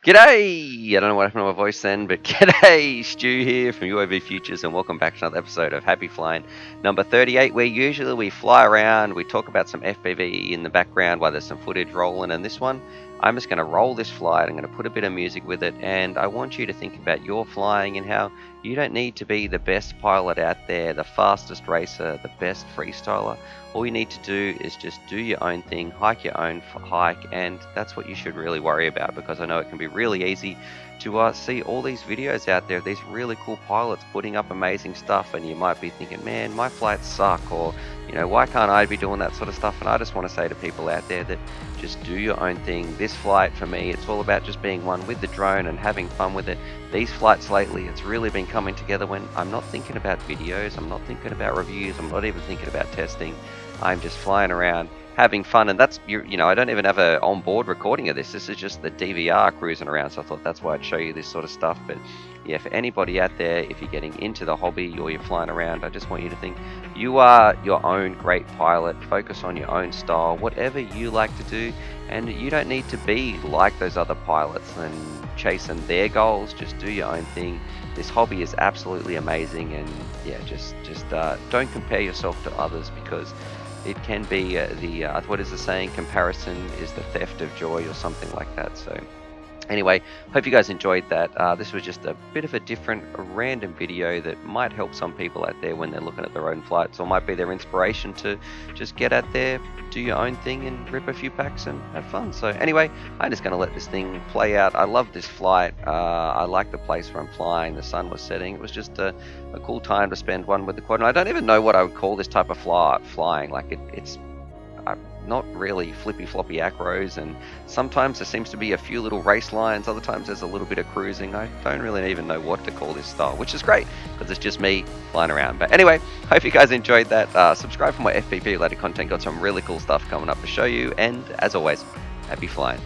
G'day! I don't know what happened to my voice then, but g'day! Stu here from UAVfutures, and welcome back to another episode of Happy Flying number 38, where usually we fly around, we talk about some FPV in the background while there's some footage rolling, and this one, I'm just going to roll this flight, I'm going to put a bit of music with it, and I want you to think about your flying and how you don't need to be the best pilot out there, the fastest racer, the best freestyler. All you need to do is just do your own thing, hike your own hike, and that's what you should really worry about, because I know it can be really easy to see all these videos out there of these really cool pilots putting up amazing stuff, and you might be thinking, man, my flights suck, or why can't I be doing that sort of stuff? And I just want to say to people out there that just do your own thing. This flight for me, it's all about just being one with the drone and having fun with it. These flights lately, it's really been coming together when I'm not thinking about videos, I'm not thinking about reviews, I'm not even thinking about testing. I'm just flying around having fun, and that's I don't even have a onboard recording of this. This is just the DVR cruising around, so I thought that's why I'd show you this sort of stuff. But yeah, for anybody out there, if you're getting into the hobby or you're flying around, I just want you to think you are your own great pilot. Focus on your own style, whatever you like to do, and you don't need to be like those other pilots and chasing their goals. Just do your own thing. This hobby is absolutely amazing, and yeah, just don't compare yourself to others, because it can be what is the saying? Comparison is the theft of joy, or something like that. So anyway, hope you guys enjoyed that. This was just a bit of a different, random video that might help some people out there when they're looking at their own flights, or might be their inspiration to just get out there, do your own thing, and rip a few packs and have fun. So anyway, I'm just going to let this thing play out. I love this flight. I like the place where I'm flying. The sun was setting. It was just a cool time to spend one with the quad. And I don't even know what I would call this type of flying. Like it's not really flippy floppy acros, and sometimes there seems to be a few little race lines, other times there's a little bit of cruising. I don't really even know what to call this style, which is great because it's just me flying around. But anyway, hope you guys enjoyed that. Subscribe for more FPV related content, got some really cool stuff coming up to show you, and as always, happy flying.